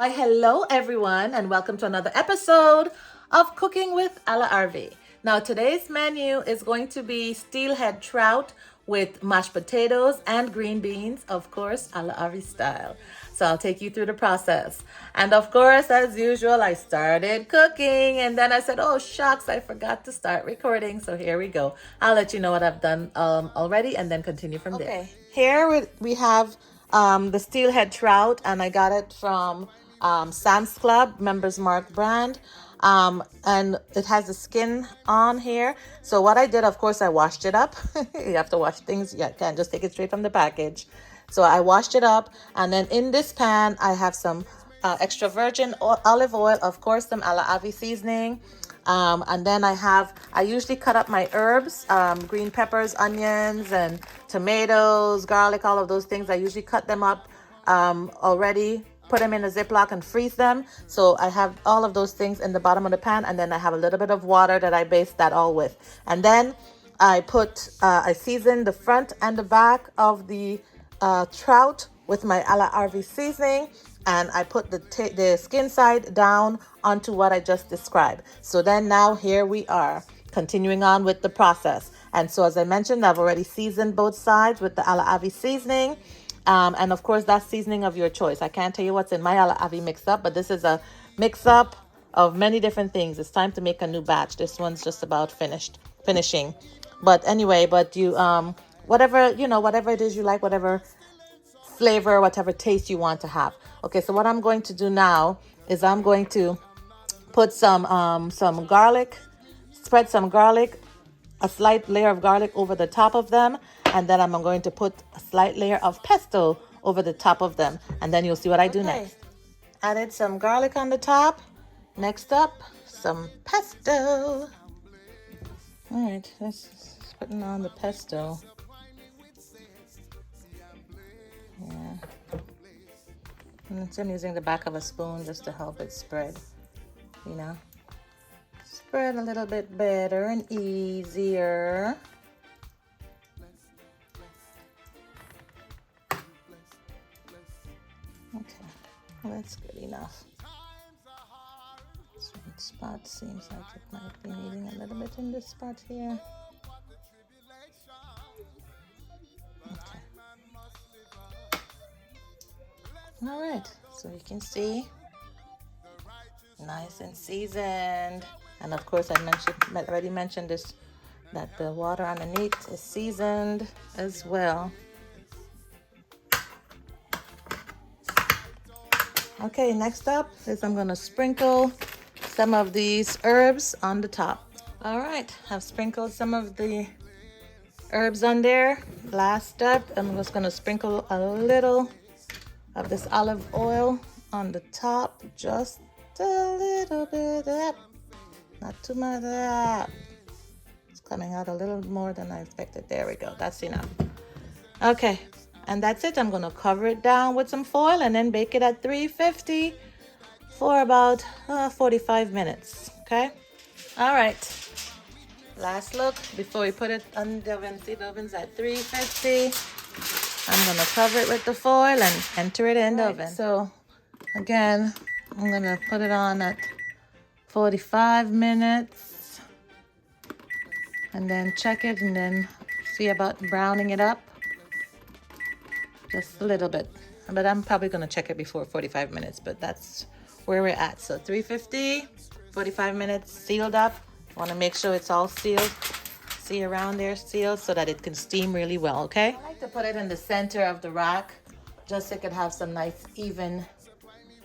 Why, hello everyone, and welcome to another episode of Cooking with A La Arvy. Now, today's menu is going to be steelhead trout with mashed potatoes and green beans, of course, A La Arvy style. So I'll take you through the process. And of course, as usual, I started cooking and then I said, oh shucks, I forgot to start recording. So here we go. I'll let you know what I've done already and then continue from there. Okay, here we have the steelhead trout, and I got it from Sam's Club, Members Mark brand. And it has the skin on here. So what I did, of course, I washed it up. You have to wash things. You can't just take it straight from the package. So I washed it up. And then in this pan, I have some extra virgin olive oil, of course, some A La Arvy seasoning. And then I usually cut up my herbs, green peppers, onions, and tomatoes, garlic, all of those things. I usually cut them up already, put them in a Ziploc and freeze them. So I have all of those things in the bottom of the pan, and then I have a little bit of water that I baste that all with. And then I season the front and the back of the trout with my A La Arvy seasoning, and I put the skin side down onto what I just described. So then now here we are continuing on with the process. And so as I mentioned, I've already seasoned both sides with the A La Arvy seasoning. And of course, that's seasoning of your choice. I can't tell you what's in my A La Arvy mix up, but this is a mix up of many different things. It's time to make a new batch. This one's just about finishing. But anyway, you whatever it is you like, whatever flavor, whatever taste you want to have. Okay, so what I'm going to do now is I'm going to put some garlic, spread some garlic, a slight layer of garlic over the top of them, and then I'm going to put a slight layer of pesto over the top of them, and then you'll see what I do next. Added some garlic on the top. Next up, some pesto. All right, let's putting on the pesto. Yeah. And so I'm using the back of a spoon just to help it spread, Spread a little bit better and easier. Okay, well, that's good enough. This one spot seems like it might be needing a little bit in this spot here. Okay. All right, so you can see, nice and seasoned. And of course, I already mentioned this, that the water underneath is seasoned as well. Okay, next up is I'm gonna sprinkle some of these herbs on the top. All right, I've sprinkled some of the herbs on there. Last step, I'm just gonna sprinkle a little of this olive oil on the top, just a little bit. Not too much of that. It's coming out a little more than I expected. There we go. That's enough. Okay, and that's it. I'm gonna cover it down with some foil and then bake it at 350 for about 45 minutes. Okay. All right. Last look before we put it on the oven. See, the oven's at 350. I'm gonna cover it with the foil and enter it in the oven. So again, I'm gonna put it on at 45 minutes and then check it and then see about browning it up just a little bit. But I'm probably gonna check it before 45 minutes, but that's where we're at. So 350, 45 minutes, sealed up. Want to make sure it's all sealed. See around there, sealed, so that it can steam really well, okay? I like to put it in the center of the rack just so it could have some nice even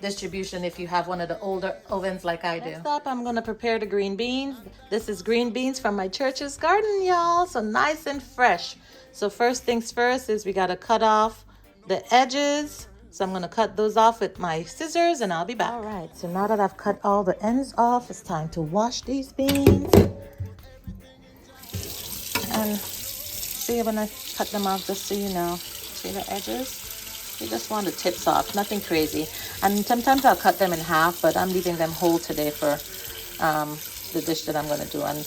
distribution if you have one of the older ovens like I do. Next up, I'm gonna prepare the green beans. This is green beans from my church's garden, y'all, so nice and fresh. So first things first is we gotta cut off the edges. So I'm gonna cut those off with my scissors and I'll be back. All right, so now that I've cut all the ends off, it's time to wash these beans. And see, when I cut them off, just so you know, see the edges? You just want the tips off, nothing crazy. And sometimes I'll cut them in half, but I'm leaving them whole today for the dish that I'm gonna do. I'm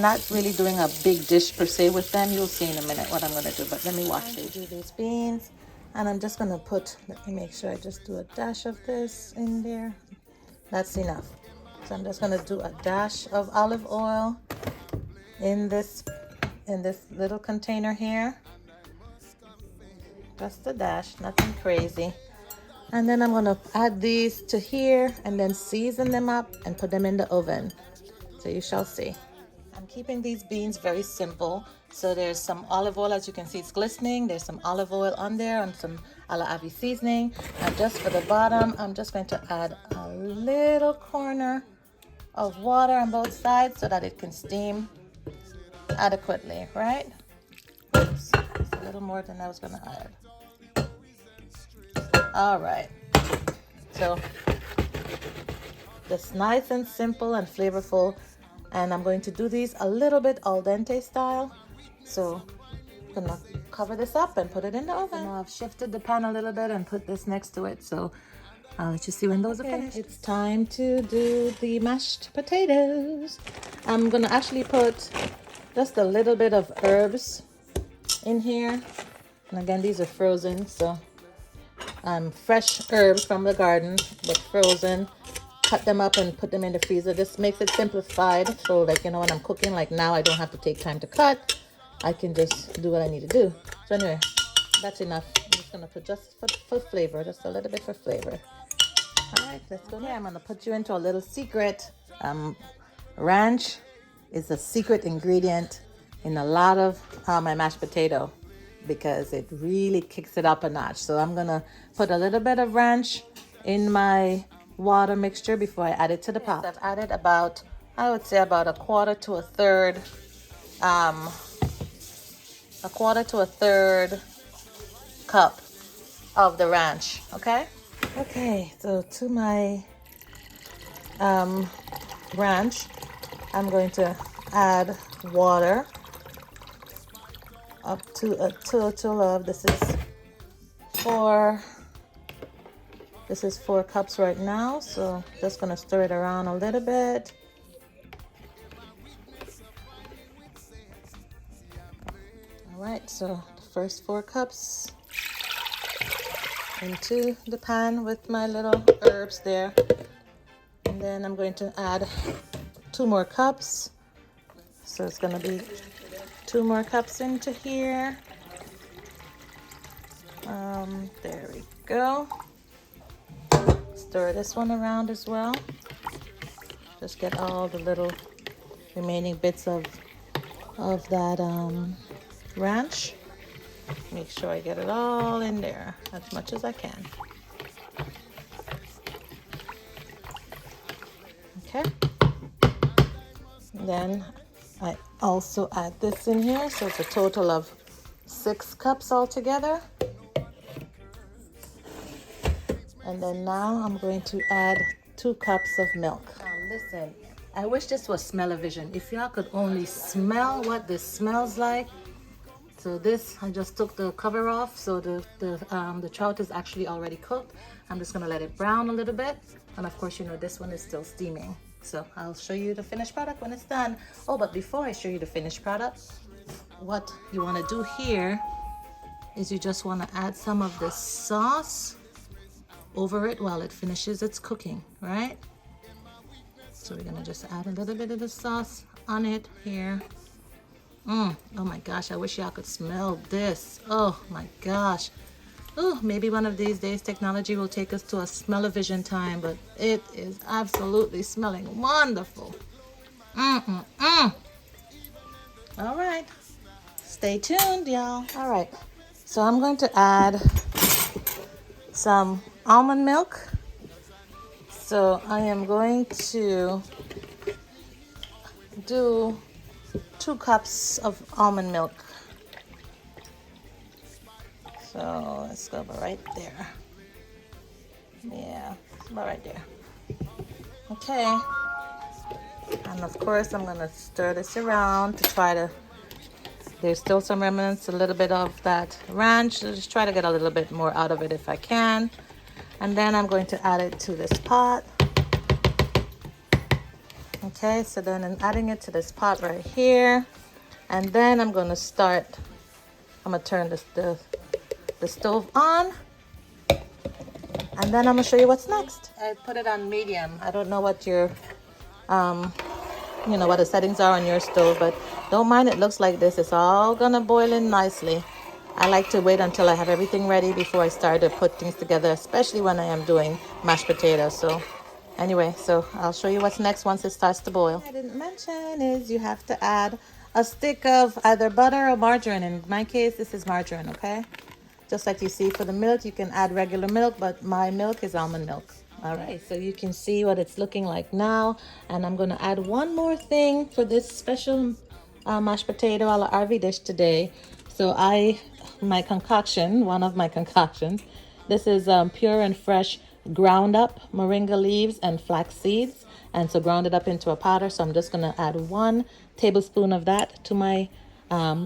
not really doing a big dish per se with them. You'll see in a minute what I'm gonna do, but let me wash these. Do these beans. And I'm just gonna put, let me make sure I just do a dash of this in there. That's enough. So I'm just gonna do a dash of olive oil in this little container here. Just a dash, nothing crazy. And then I'm gonna add these to here and then season them up and put them in the oven. So you shall see. I'm keeping these beans very simple. So there's some olive oil, as you can see, it's glistening. There's some olive oil on there and some A La Arvy seasoning. And just for the bottom, I'm just going to add a little corner of water on both sides so that it can steam adequately, right? Oops, it's a little more than I was gonna add. All right, so just nice and simple and flavorful. And I'm going to do these a little bit al dente style. So I'm gonna cover this up and put it in the oven. Now I've shifted the pan a little bit and put this next to it. So I'll let you see when those are finished. It's time to do the mashed potatoes. I'm gonna actually put just a little bit of herbs in here. And again, these are frozen, so fresh herbs from the garden, but frozen. Cut them up and put them in the freezer. This makes it simplified. So like, you know, when I'm cooking, like now I don't have to take time to cut. I can just do what I need to do. So anyway, that's enough. I'm just gonna put just for flavor, just a little bit for flavor. All right, let's go here. I'm gonna put you into a little secret. Ranch is a secret ingredient in a lot of my mashed potato because it really kicks it up a notch. So I'm gonna put a little bit of ranch in my water mixture before I add it to the pot. I've added about, I would say about a quarter to a third cup of the ranch. Okay, so to my ranch, I'm going to add water up to a total of, this is 4 cups right now, so just gonna stir it around a little bit. All right, so the first 4 cups into the pan with my little herbs there. And then I'm going to add 2 more cups. So it's gonna be 2 more cups into here. There we go. Stir this one around as well. Just get all the little remaining bits of that ranch. Make sure I get it all in there as much as I can. Okay. Then I also add this in here, so it's a total of 6 cups altogether. And then now I'm going to add 2 cups of milk. Now listen, I wish this was smell-o-vision. If y'all could only smell what this smells like. So this, I just took the cover off, so the trout is actually already cooked. I'm just gonna let it brown a little bit. And of course, you know, this one is still steaming. So I'll show you the finished product when it's done. Oh, but before I show you the finished product, what you wanna do here is you just wanna add some of this sauce over it while it finishes its cooking, right? So we're gonna just add a little bit of the sauce on it here. Oh my gosh, I wish y'all could smell this. Oh my gosh. Oh, maybe one of these days technology will take us to a smell-o-vision time, but it is absolutely smelling wonderful. All right, stay tuned, y'all. All right, so I'm going to add some almond milk. So I am going to do 2 cups of almond milk. So let's go about right there. Yeah, about right there. Okay. And of course I'm gonna stir this around to try to, there's still some remnants, a little bit of that ranch. So just try to get a little bit more out of it if I can. And then I'm going to add it to this pot. Okay, so then I'm adding it to this pot right here. And then I'm gonna turn the stove on, and then I'm gonna show you what's next. I put it on medium. I don't know what your what the settings are on your stove, but don't mind, it looks like this. It's all gonna boil in nicely. I like to wait until I have everything ready before I start to put things together, especially when I am doing mashed potatoes. So anyway, so I'll show you what's next once it starts to boil. What I didn't mention is you have to add a stick of either butter or margarine. In my case, this is margarine, okay? Just like you see for the milk, you can add regular milk, but my milk is almond milk. All right, so you can see what it's looking like now. And I'm gonna add one more thing for this special mashed potato a la Arvy dish today. So my concoction, one of my concoctions, this is pure and fresh ground up moringa leaves and flax seeds. And so ground it up into a powder. So I'm just gonna add 1 tablespoon of that to my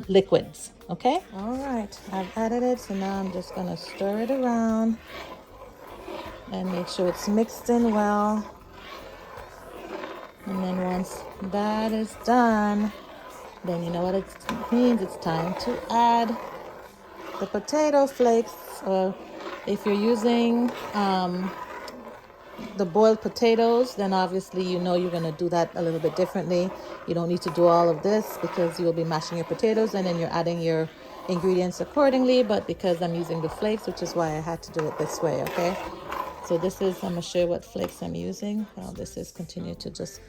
liquids, okay? All right, I've added it. So now I'm just gonna stir it around and make sure it's mixed in well. And then once that is done, then you know what it means. It's time to add the potato flakes. Or if you're using the boiled potatoes, then obviously you're going to do that a little bit differently. You don't need to do all of this because you'll be mashing your potatoes and then you're adding your ingredients accordingly. But because I'm using the flakes, which is why I had to do it this way, okay? So this is, I'm going to show you what flakes I'm using. Well, this is continue to just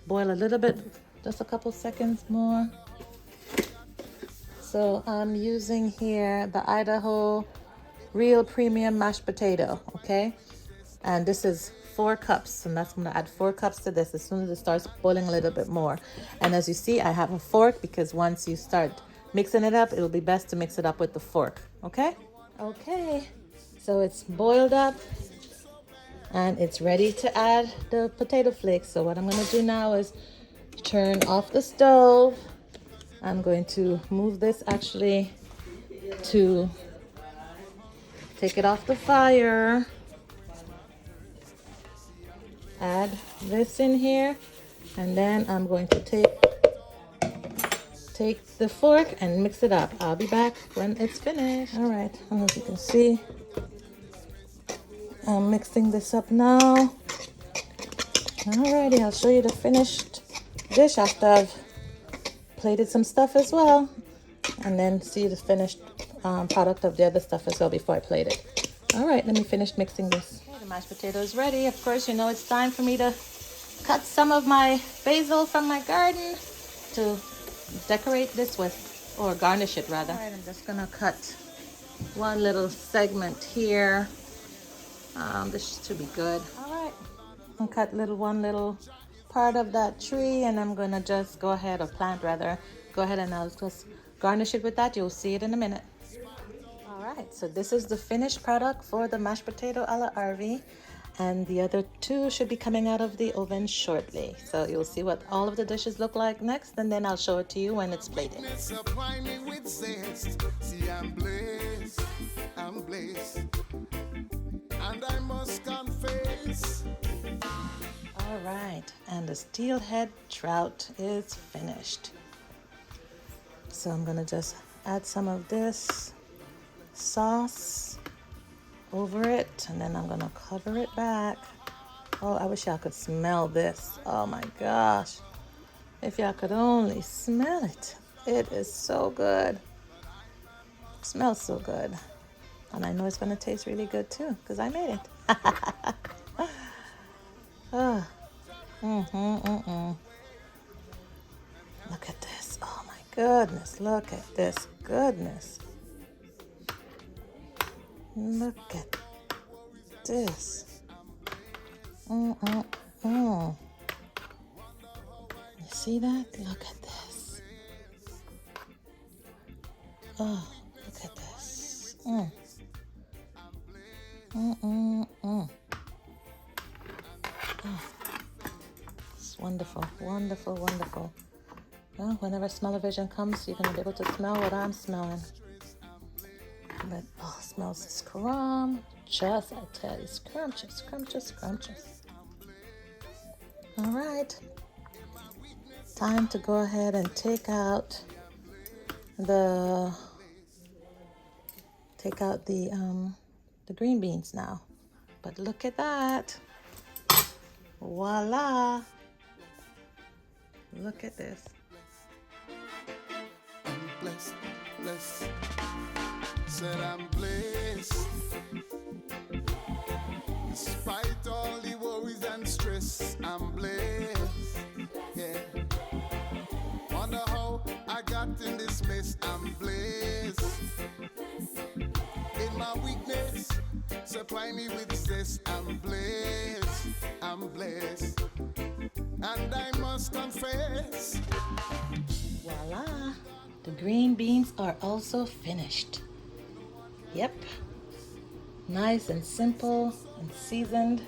boil a little bit, just a couple seconds more. So I'm using here the Idaho Real Premium Mashed Potato, okay? And this is 4 cups, and that's, I'm gonna add 4 cups to this as soon as it starts boiling a little bit more. And as you see, I have a fork because once you start mixing it up, it'll be best to mix it up with the fork, okay? Okay, so it's boiled up and it's ready to add the potato flakes. So what I'm gonna do now is turn off the stove. I'm going to move this actually to take it off the fire. Add this in here, and then I'm going to take the fork and mix it up. I'll be back when it's finished. All right, as you can see, I'm mixing this up now. Alrighty, I'll show you the finished dish after I've plated some stuff as well, and then see the finished product of the other stuff as well before I plate it. All right, let me finish mixing this. Okay, the mashed potato is ready. Of course, you know it's time for me to cut some of my basil from my garden to decorate this with, or garnish it rather. All right, I'm just gonna cut one little segment here. This should be good. All right, I'll cut one little part of that tree, and I'm gonna just go ahead, or plant rather, go ahead and I'll just garnish it with that. You'll see it in a minute. All right, so this is the finished product for the mashed potato a la Arvy, and the other 2 should be coming out of the oven shortly. So you'll see what all of the dishes look like next, and then I'll show it to you when it's plated. I'm blessed, and I must confess. All right, and the steelhead trout is finished. So I'm gonna just add some of this sauce over it, and then I'm gonna cover it back. Oh, I wish y'all could smell this. Oh my gosh. If y'all could only smell it. It is so good. It smells so good. And I know it's gonna taste really good too, because I made it. Oh. Look at this. Oh my goodness. Look at this goodness. Look at this. You see that? Look at this. Oh, look at this. Oh. It's wonderful, wonderful, wonderful. Well, whenever smell-o-vision comes, you're going to be able to smell what I'm smelling. But, oh, it smells scrumptious, I tell you. Scrumptious, scrumptious, scrumptious. All right. Time to go ahead and take out the take out the green beans now. But look at that. Voila. Look at this. I'm blessed, blessed. Said I'm blessed. Despite all the worries and stress, I'm blessed. Yeah. Wonder how I got in this mess. I'm blessed. In my weakness, supply me with zest. I'm blessed. I'm blessed. And I must confess. Voila. The green beans are also finished. Yep. Nice and simple and seasoned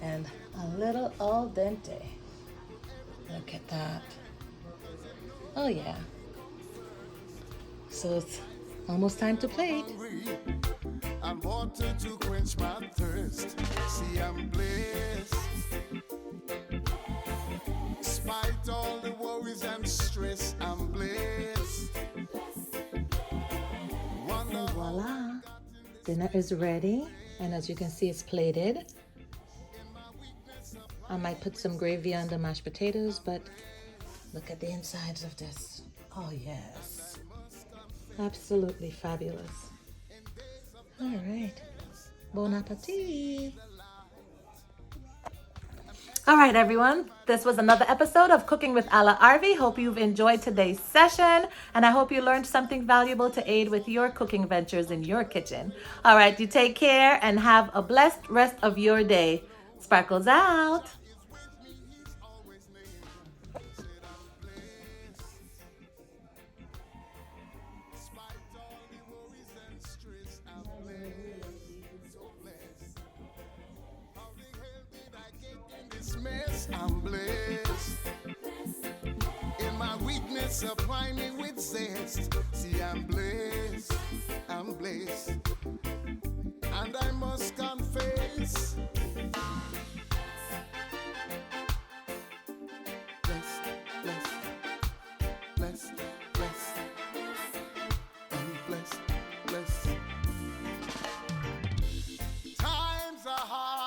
and a little al dente. Look at that. Oh yeah. So it's almost time to plate. And water to quench my thirst. See, I'm blessed. Despite all the worries and stress, I'm blessed. And voila. Dinner is ready. And as you can see, it's plated. I might put some gravy on the mashed potatoes, but look at the insides of this. Oh yes. Absolutely fabulous. All right. Bon appetit. All right, everyone. This was another episode of Cooking with A La Arvy. Hope you've enjoyed today's session, and I hope you learned something valuable to aid with your cooking ventures in your kitchen. All right, you take care and have a blessed rest of your day. Sparkles out. I'm blessed. In my weakness, supply me with zest. See, I'm blessed. I'm blessed. And I must confess. Blessed, blessed, blessed, blessed. I'm blessed, blessed. Times are hard.